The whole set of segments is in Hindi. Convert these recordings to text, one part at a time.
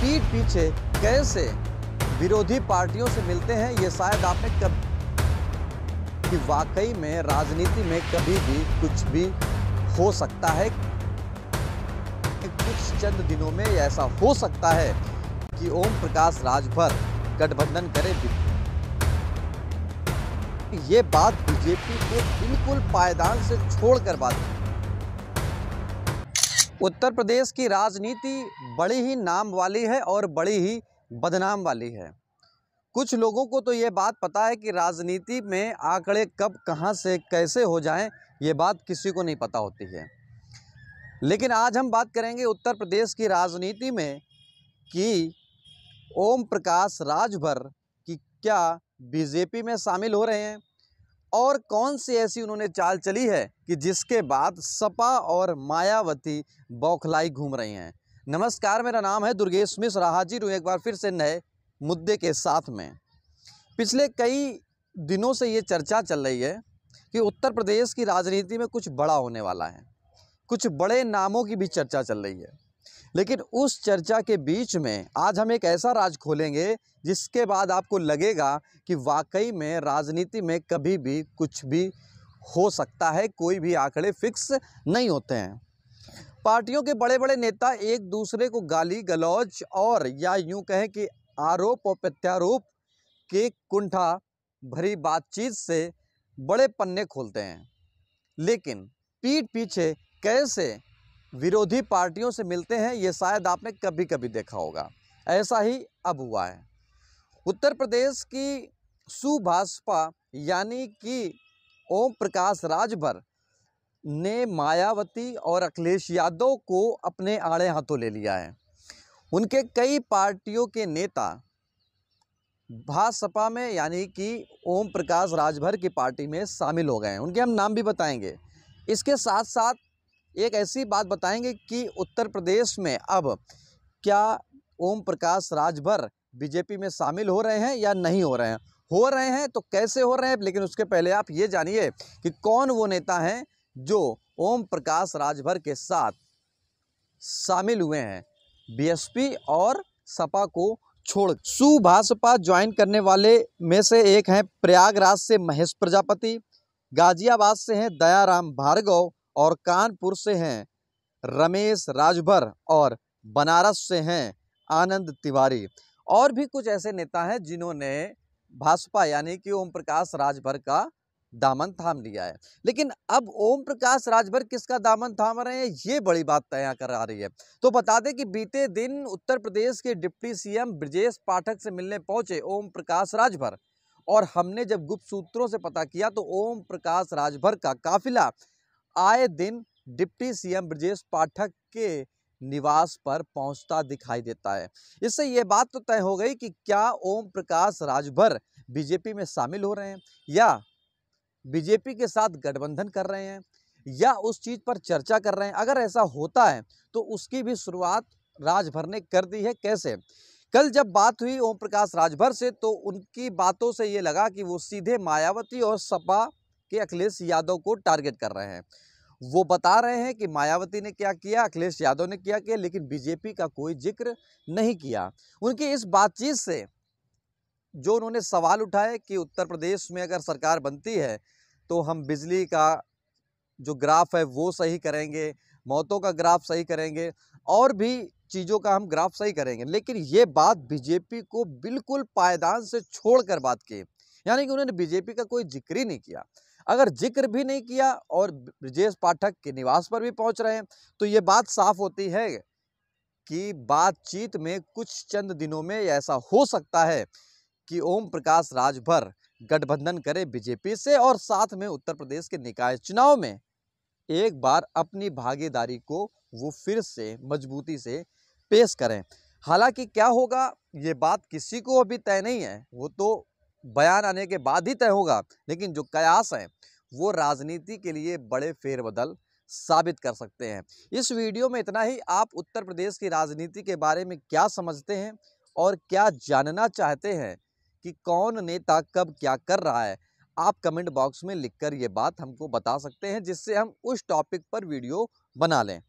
पीठ पीछे कैसे विरोधी पार्टियों से मिलते हैं, ये शायद आपने कभी कि वाकई में राजनीति में कभी भी कुछ भी हो सकता है। कुछ चंद दिनों में ऐसा हो सकता है कि ओम प्रकाश राजभर गठबंधन करे। ये बात बीजेपी को बिल्कुल पायदान से छोड़कर बात है। उत्तर प्रदेश की राजनीति बड़ी ही नाम वाली है और बड़ी ही बदनाम वाली है। कुछ लोगों को तो ये बात पता है कि राजनीति में आंकड़े कब कहां से कैसे हो जाएं, ये बात किसी को नहीं पता होती है। लेकिन आज हम बात करेंगे उत्तर प्रदेश की राजनीति में कि ओम प्रकाश राजभर की क्या बीजेपी में शामिल हो रहे हैं और कौन सी ऐसी उन्होंने चाल चली है कि जिसके बाद सपा और मायावती बौखलाई घूम रही हैं। नमस्कार, मेरा नाम है दुर्गेश मिश्र। हाजिर हूँ एक बार फिर से नए मुद्दे के साथ में। पिछले कई दिनों से ये चर्चा चल रही है कि उत्तर प्रदेश की राजनीति में कुछ बड़ा होने वाला है। कुछ बड़े नामों की भी चर्चा चल रही है। लेकिन उस चर्चा के बीच में आज हम एक ऐसा राज खोलेंगे जिसके बाद आपको लगेगा कि वाकई में राजनीति में कभी भी कुछ भी हो सकता है। कोई भी आंकड़े फिक्स नहीं होते हैं। पार्टियों के बड़े बड़े नेता एक दूसरे को गाली गलौज और या यूं कहें कि आरोप और प्रत्यारोप के कुंठा भरी बातचीत से बड़े पन्ने खोलते हैं, लेकिन पीठ पीछे कैसे विरोधी पार्टियों से मिलते हैं, ये शायद आपने कभी कभी देखा होगा। ऐसा ही अब हुआ है। उत्तर प्रदेश की सुभाषपा यानी कि ओम प्रकाश राजभर ने मायावती और अखिलेश यादव को अपने आड़े हाथों ले लिया है। उनके कई पार्टियों के नेता भाजपा में यानी कि ओम प्रकाश राजभर की पार्टी में शामिल हो गए हैं। उनके हम नाम भी बताएंगे। इसके साथ साथ एक ऐसी बात बताएंगे कि उत्तर प्रदेश में अब क्या ओम प्रकाश राजभर बीजेपी में शामिल हो रहे हैं या नहीं हो रहे हैं तो कैसे हो रहे हैं। लेकिन उसके पहले आप ये जानिए कि कौन वो नेता हैं जो ओम प्रकाश राजभर के साथ शामिल हुए हैं बीएसपी और सपा को छोड़। सुभाषपा ज्वाइन करने वाले में से एक हैं प्रयागराज से महेश प्रजापति, गाजियाबाद से हैं दयाराम भार्गव और कानपुर से हैं रमेश राजभर और बनारस से हैं आनंद तिवारी। और भी कुछ ऐसे नेता हैं जिन्होंने भाजपा यानी कि ओम प्रकाश राजभर का दामन थाम लिया है। लेकिन अब ओम प्रकाश राजभर किसका दामन थाम रहे हैं, ये बड़ी बात तय कर आ रही है। तो बता दें कि बीते दिन उत्तर प्रदेश के डिप्टी सीएम ब्रजेश पाठक से मिलने पहुंचे ओम प्रकाश राजभर, और हमने जब गुप्त सूत्रों से पता किया तो ओम प्रकाश राजभर का काफिला आए दिन डिप्टी सीएम ब्रजेश पाठक के निवास पर पहुंचता दिखाई देता है। इससे ये बात तो तय हो गई कि क्या ओम प्रकाश राजभर बीजेपी में शामिल हो रहे हैं या बीजेपी के साथ गठबंधन कर रहे हैं या उस चीज पर चर्चा कर रहे हैं। अगर ऐसा होता है तो उसकी भी शुरुआत राजभर ने कर दी है। कैसे? कल जब बात हुई ओम प्रकाश राजभर से तो उनकी बातों से ये लगा कि वो सीधे मायावती और सपा के अखिलेश यादव को टारगेट कर रहे हैं। वो बता रहे हैं कि मायावती ने क्या किया, अखिलेश यादव ने क्या किया, लेकिन बीजेपी का कोई जिक्र नहीं किया। उनकी इस बातचीत से जो उन्होंने सवाल उठाए कि उत्तर प्रदेश में अगर सरकार बनती है तो हम बिजली का जो ग्राफ है वो सही करेंगे, मौतों का ग्राफ सही करेंगे और भी चीज़ों का हम ग्राफ सही करेंगे। लेकिन ये बात बीजेपी को बिल्कुल पायदान से छोड़कर बात की, यानी कि उन्होंने बीजेपी का कोई जिक्र ही नहीं किया। अगर जिक्र भी नहीं किया और ब्रजेश पाठक के निवास पर भी पहुंच रहे हैं तो ये बात साफ होती है कि बातचीत में कुछ चंद दिनों में ऐसा हो सकता है कि ओम प्रकाश राजभर गठबंधन करे बीजेपी से और साथ में उत्तर प्रदेश के निकाय चुनाव में एक बार अपनी भागीदारी को वो फिर से मजबूती से पेश करें। हालांकि क्या होगा ये बात किसी को अभी तय नहीं है, वो तो बयान आने के बाद ही तय होगा। लेकिन जो कयास हैं वो राजनीति के लिए बड़े फेरबदल साबित कर सकते हैं। इस वीडियो में इतना ही। आप उत्तर प्रदेश की राजनीति के बारे में क्या समझते हैं और क्या जानना चाहते हैं कि कौन नेता कब क्या कर रहा है, आप कमेंट बॉक्स में लिखकर ये बात हमको बता सकते हैं, जिससे हम उस टॉपिक पर वीडियो बना लें।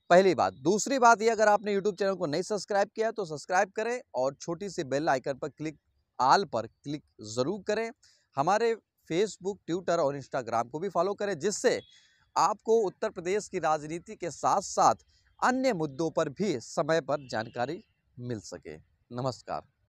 पहली बात। दूसरी बात ये, अगर आपने यूट्यूब चैनल को नहीं सब्सक्राइब किया तो सब्सक्राइब करें और छोटी सी बेल आइकन पर ऑल पर क्लिक ज़रूर करें। हमारे फेसबुक, ट्विटर और इंस्टाग्राम को भी फॉलो करें, जिससे आपको उत्तर प्रदेश की राजनीति के साथ साथ अन्य मुद्दों पर भी समय पर जानकारी मिल सके। नमस्कार।